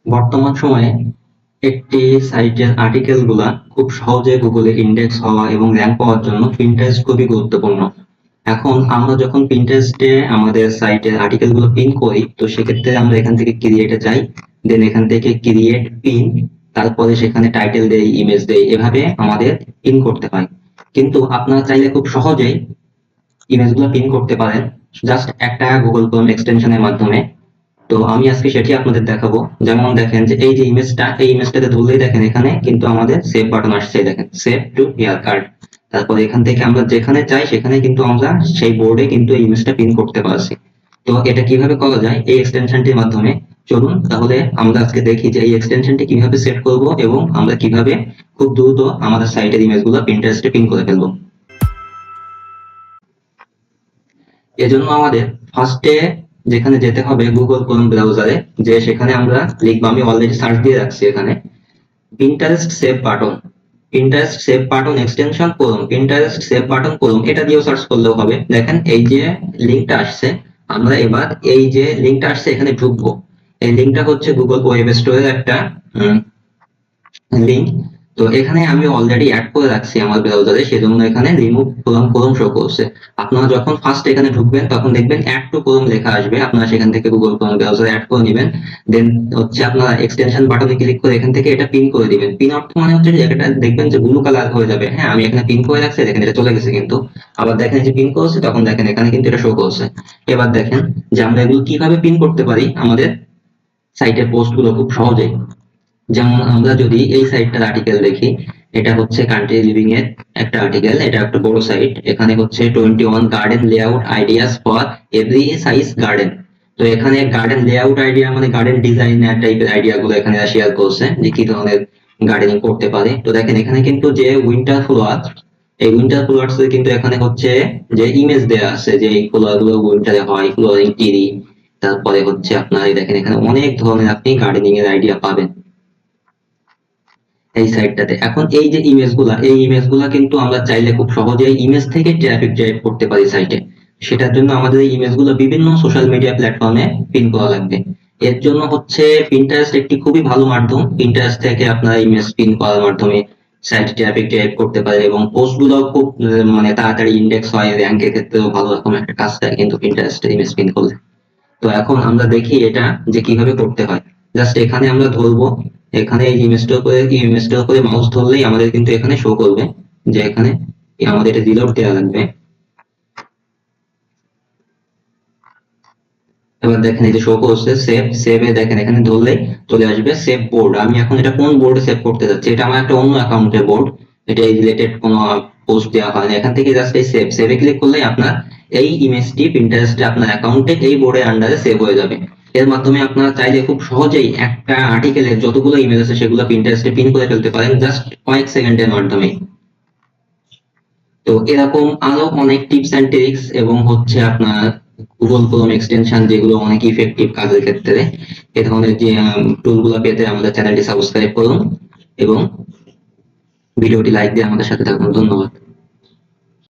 বর্তমান সময়ে একটি সাইটের আর্টিকেল গুলা খুব সহজে গুগলে ইন্ডেক্স হওয়া এবং র্যাঙ্ক পাওয়ার জন্য পিন্টারেস্ট খুবই গুরুত্বপূর্ণ। এখন আমরা যখন পিন্টারেস্টে আমাদের সাইটের আর্টিকেল গুলো পিন করি, তো সেক্ষেত্রে আমরা এখান থেকে ক্রিয়েটে যাই, দেন এখান থেকে ক্রিয়েট পিন, তারপরে সেখানে টাইটেল দেই, ইমেজ দেই, এভাবে আমাদের পিন করতে হয়। কিন্তু আপনারা চাইলে খুব সহজেই ইমেজগুলো পিন করতে পারেন জাস্ট একটা গুগল ক্রোম এক্সটেনশনের মাধ্যমে। তো আমি আজকে সেটি আপনাদের দেখাবো। যেমন দেখেন যে এই যে ইমেজটা, এই ইমেজটাতে ধরলেই দেখেন এখানে কিন্তু আমাদের সেভ বাটন আসছে, দেখেন সেভ টু হেয়ার কার্ড। তারপরে এখান থেকে আমরা যেখানে চাই সেখানে কিন্তু আমরা সেই বোর্ডে কিন্তু এই ইমেজটা পিন করতে পারছি। তো এটা কিভাবে করা যায় এই এক্সটেনশনটির মাধ্যমে, চলুন তাহলে আমরা আজকে দেখি যে এই এক্সটেনশনটি কিভাবে সেট করব এবং আমরা কিভাবে খুব দ্রুত আমাদের সাইটের ইমেজগুলো পিন্টারেস্টে পিন করে ফেলবো। এজন্য আমাদের ফার্স্টে যেখানে যেতে হবে গুগল ক্রোম ব্রাউজারে, যে সেখানে আমরা লিখবো, আমি অলরেডি সার্চ দিয়ে রাখছি এখানে, Pinterest save button, Pinterest save button extension Chrome, Pinterest save button Chrome, এটা দিয়েও সার্চ করলেও হবে। দেখেন এই যে লিঙ্কটা আসছে, আমরা এবার এই যে লিঙ্কটা আসছে এখানে ঢুকবো। এই লিঙ্কটা হচ্ছে গুগল ওয়েব স্টোরের একটা লিঙ্ক। তো এখানে আমি অলরেডি অ্যাড করে রাখছি আমার ব্রাউজারে, সেজন্য এখানে রিমুভ ফ্রম ক্রোম শো করছে। আপনারা যখন ফার্স্ট এখানে ঢুকবেন তখন দেখবেন অ্যাড টু ক্রোম লেখা আসবে, আপনারা সেখান থেকে গুগল ক্রোম ব্রাউজারে অ্যাড করে নেবেন। দেন হচ্ছে আপনারা এক্সটেনশন বাটনে ক্লিক করে এখান থেকে এটা পিন করে দিবেন। পিন অর্থ মানে হচ্ছে যে এটা দেখবেন যে ব্লু কালার হয়ে যাবে। হ্যাঁ, আমি এখানে পিন করে রাখছি, দেখেন এটা চলে গেছে। কিন্তু আবার দেখেন যে পিন করছে, তখন দেখেন এখানে কিন্তু এটা শো করছে। এবার দেখেন যে আমরা এগুলো কিভাবে পিন করতে পারি আমাদের সাইটের পোস্ট গুলো খুব সহজেই। যেমন আমরা যদি এই সাইটটার আর্টিকেল দেখি, এটা হচ্ছে কান্ট্রি লিভিং এর একটা আর্টিকেল, এটা একটা বড় সাইট। এখানে হচ্ছে 21 garden layout ideas for every size garden. তো এখানে গার্ডেন লেআউট আইডিয়া মানে গার্ডেন ডিজাইনার টাইপের আইডিয়া গুলো এখানে শেয়ার করছে যে কি ধরনের গার্ডেনিং করতে পারে। তো দেখেন এখানে কিন্তু যে উইন্টার ফ্লাওয়ার, এই উইন্টার ফ্লাওয়ার্স কিন্তু এখানে হচ্ছে যে ইমেজ দেওয়া আছে যে এই ফ্লাওয়ার গুলো উইন্টারে হয়, ফ্লোরিং টিরি। তারপরে হচ্ছে আপনার এই দেখেন এখানে অনেক ধরনের আপনি গার্ডেনিং এর আইডিয়া পাবেন এই সাইটটাতে। এখন এই যে ইমেজগুলা, এই ইমেজগুলা কিন্তু আমরা চাইলে খুব সহজেই ইমেজ থেকে ট্রাফিক ড্রাইভ করতে পারি সাইটে। সেটার জন্য আমাদের এই ইমেজগুলো বিভিন্ন সোশ্যাল মিডিয়া প্ল্যাটফর্মে পিন করা লাগবে। এর জন্য হচ্ছে পিন্টারেস্ট একটি খুবই ভালো মাধ্যম। পিন্টারেস্ট থেকে আপনারা ইমেজ পিন করার মাধ্যমে সাইটে ট্রাফিক ড্রাইভ করতে পারে এবং পোস্ট গুলো খুব মানে তাড়াতাড়ি ইন্ডেক্স হয়, র্যাঙ্কের ক্ষেত্রেও ভালো রকম একটা কাজ দেয় কিন্তু পিন্টারেস্টে ইমেজ পিন করলে। তো এখন আমরা দেখি এটা যে কিভাবে করতে হয়। জাস্ট এখানে আমরা ধরবো, এখানে এই ইমেজটার উপরে মাউস ধরলেই আমাদের কিন্তু এখানে শো করবে যে এখানে আমাদের এটা রিলোড দেওয়া লাগবে। এবার দেখেন এই যে শো করছে সেভ, সেভে দেখেন এখানে ধরলেই চলে আসবে সেভ বোর্ড। আমি এখন এটা কোন বোর্ডে সেভ করতে যাচ্ছি, এটা আমার একটা অন্য অ্যাকাউন্টের বোর্ড, এটা এই রিলেটেড কোনো পোস্ট দেওয়া হয় না। এখান থেকে জাস্ট এই সেভ, সেভে ক্লিক করলেই আপনার এই ইমেজটি পিন্টারেস্টে আপনার অ্যাকাউন্টে এই বোর্ডের আন্ডারে সেভ হয়ে যাবে। এর মাধ্যমে আপনারা চাইলে খুব সহজেই একটা আর্টিকেলের যতগুলো ইমেজ আছে সেগুলো পিন্টারেস্টে পিন করে ফেলতে পারেন জাস্ট কয়েক সেকেন্ডের মাধ্যমে। তো এরকম আরো অনেক টিপস এন্ড ট্রিক্স এবং হচ্ছে আপনার গুগল ক্রোম এক্সটেনশন যেগুলো অনেক ইফেক্টিভ কাজের ক্ষেত্রে, এ ধরনের যে টুলগুলো পেতে আমাদের চ্যানেলটি সাবস্ক্রাইব করুন এবং ভিডিওটি লাইক দিয়ে আমাদের সাথে থাকুন। ধন্যবাদ।